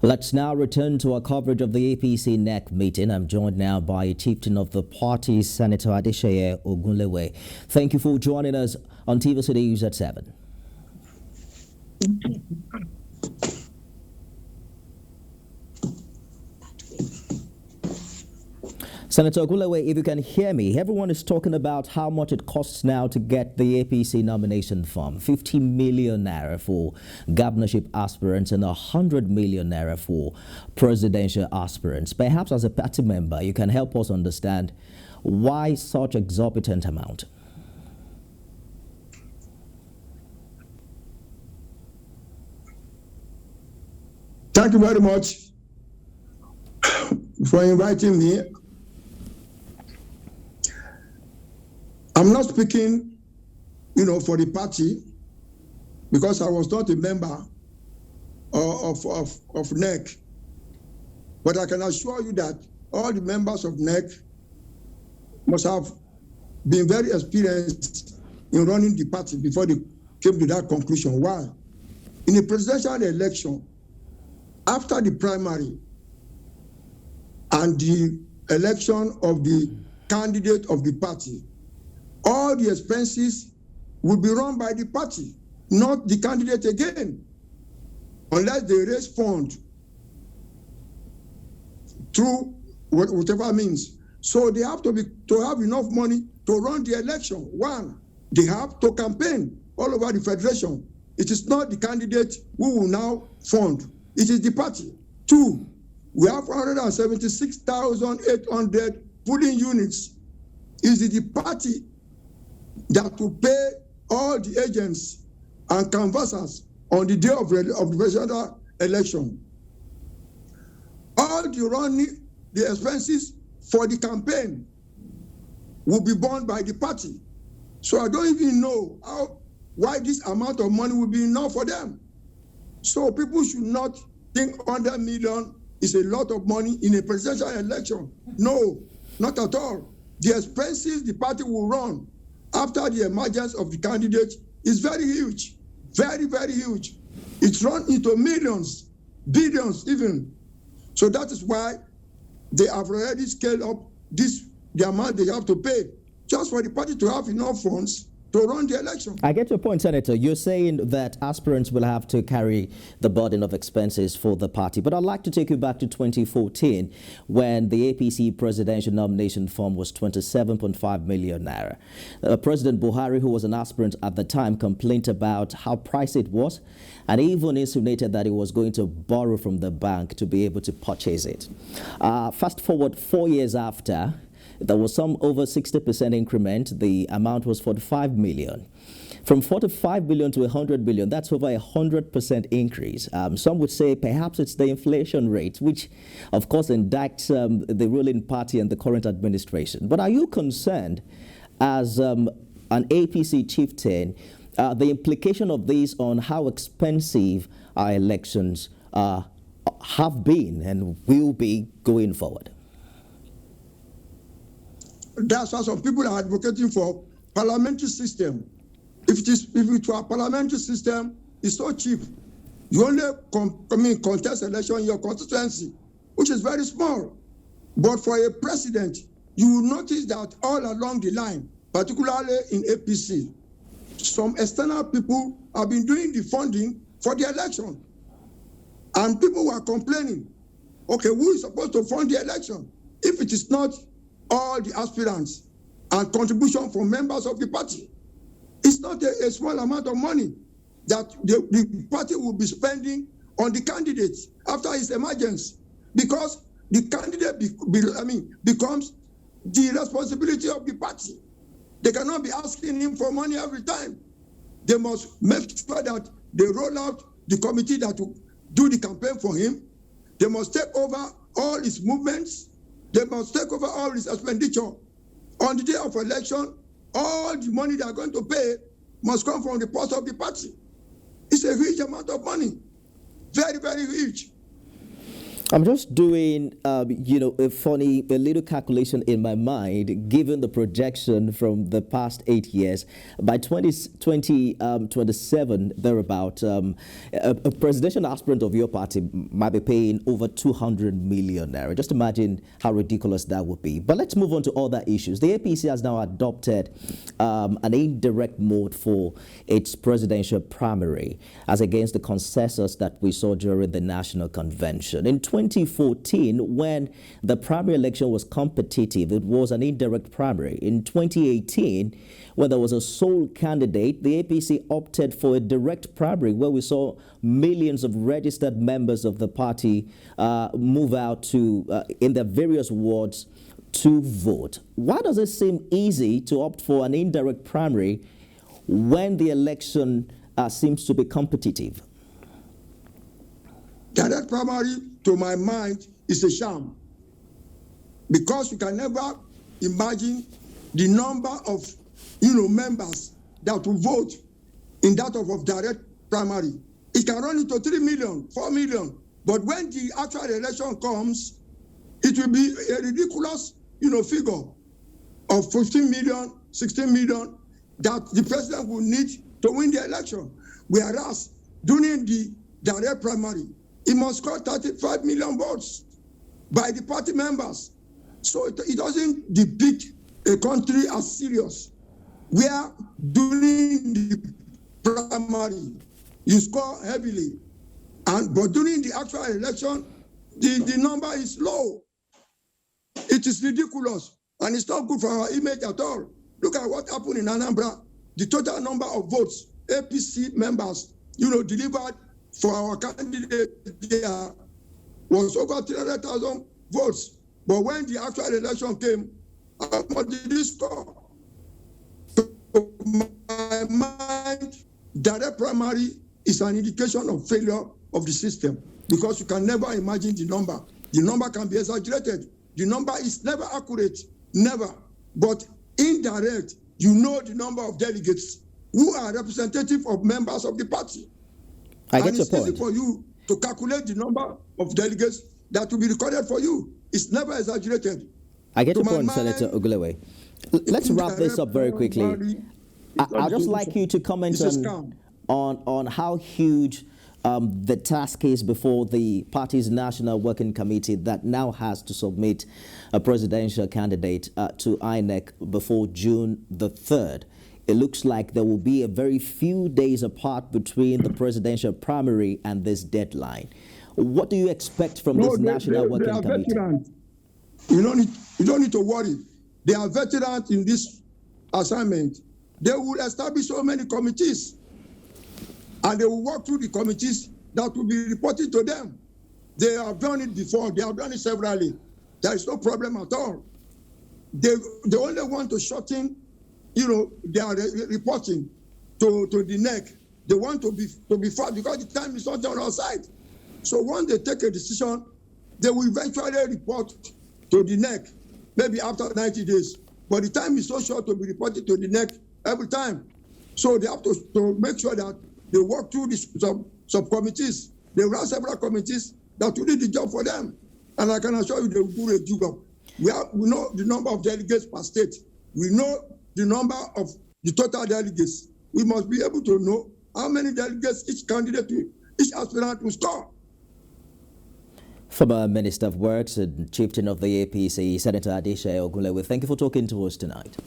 Let's now return to our coverage of the APC NEC meeting. I'm joined now by a chieftain of the party, Senator Adeseye Ogunlewe. Thank you for joining us on TVC News at 7. Senator Ogunlewe, if you can hear me, everyone is talking about how much it costs now to get the APC nomination form. 50 million naira for governorship aspirants and 100 million naira for presidential aspirants. Perhaps as a party member, you can help us understand why such exorbitant amount. Thank you very much for inviting me. I'm not speaking, for the party because I was not a member of NEC. But I can assure you that all the members of NEC must have been very experienced in running the party before they came to that conclusion. Why? In a presidential election, after the primary and the election of the candidate of the party, all the expenses will be run by the party, not the candidate again, unless they raise funds through whatever means. So they have to have enough money to run the election. One, they have to campaign all over the federation. It is not the candidate who will now fund. It is the party. Two, we have 176,800 polling units. Is it the party that will pay all the agents and canvassers on the day of the presidential election? All the expenses for the campaign will be borne by the party. So I don't even know why this amount of money will be enough for them. So people should not think 100 million is a lot of money in a presidential election. No, not at all. The expenses the party will run after the emergence of the candidate is very huge, very, very huge. It's run into millions, billions even. So that is why they have already scaled up the amount they have to pay just for the party to have enough funds to run the election. I get your point, Senator. You're saying that aspirants will have to carry the burden of expenses for the party. But I'd like to take you back to 2014 when the APC presidential nomination form was 27.5 million naira. President Buhari, who was an aspirant at the time, complained about how pricey it was and even insinuated that he was going to borrow from the bank to be able to purchase it. Fast forward 4 years after, there was some over 60% increment. The amount was 45 million. From 45 billion to 100 billion, that's over 100% increase. Some would say perhaps it's the inflation rate, which of course indicts the ruling party and the current administration. But are you concerned as an APC chieftain, the implication of this on how expensive our elections have been and will be going forward? That's why some people are advocating for parliamentary system. If it were a parliamentary system, it's so cheap. You only contest election in your constituency, which is very small. But for a president, you will notice that all along the line, particularly in APC, some external people have been doing the funding for the election. And people were complaining, okay, who is supposed to fund the election if it is not all the aspirants and contribution from members of the party? It's not a small amount of money that the party will be spending on the candidates after his emergence, because the candidate becomes the responsibility of the party. They cannot be asking him for money every time. They must make sure that they roll out the committee that will do the campaign for him. They must take over all his movements. They must take over all his expenditure. On the day of election, all the money they are going to pay must come from the purse of the party. It's a huge amount of money. Very, very huge. I'm just doing, a little calculation in my mind, given the projection from the past 8 years. By 2027, thereabout, a presidential aspirant of your party might be paying over 200 million naira. Just imagine how ridiculous that would be. But let's move on to other issues. The APC has now adopted an indirect mode for its presidential primary, as against the consensus that we saw during the national convention. In 2014, when the primary election was competitive, it was an indirect primary. In 2018, when there was a sole candidate, the APC opted for a direct primary, where we saw millions of registered members of the party move out to in their various wards to vote. Why does it seem easy to opt for an indirect primary when the election seems to be competitive? Direct primary, to my mind, is a sham, because you can never imagine the number of members that will vote in that of direct primary. It can run into 3 million, 4 million, but when the actual election comes, it will be a ridiculous figure of 15 million, 16 million that the president will need to win the election. Whereas during the direct primary, he must score 35 million votes by the party members. So it doesn't depict a country as serious, where during the primary you score heavily, but during the actual election, the number is low. It is ridiculous, and it's not good for our image at all. Look at what happened in Anambra. The total number of votes APC members, delivered for our candidate there was over 300,000 votes. But when the actual election came, what did he score? To my mind, direct primary is an indication of failure of the system, because you can never imagine the number. The number can be exaggerated. The number is never accurate, never. But indirect, the number of delegates who are representative of members of the party. I get your point. It's easy for you to calculate the number of delegates that will be recorded for you. It's never exaggerated. I get your point, Senator Ogunlewe. Let's wrap this up very quickly. I'd just like you to comment on how huge the task is before the party's National Working Committee that now has to submit a presidential candidate to INEC before June the 3rd. It looks like there will be a very few days apart between the presidential primary and this deadline. What do you expect from this National Working Committee? Veterans. You don't need to worry. They are veterans in this assignment. They will establish so many committees, and they will work through the committees that will be reported to them. They have done it before. They have done it severally. There is no problem at all. They only want to shorten their reporting to the neck. They want to be fast, because the time is not on our side. So once they take a decision, they will eventually report to the neck, maybe after 90 days. But the time is so short to be reported to the neck every time. So they have to make sure that they work through the subcommittees. They run several committees that will do the job for them. And I can assure you they will do a job. We know the number of delegates per state. We know the number of the total delegates. We must be able to know how many delegates each candidate, each aspirant will score. Former Minister of Works and chieftain of the APC, Senator Adeseye Ogunlewe, thank you for talking to us tonight.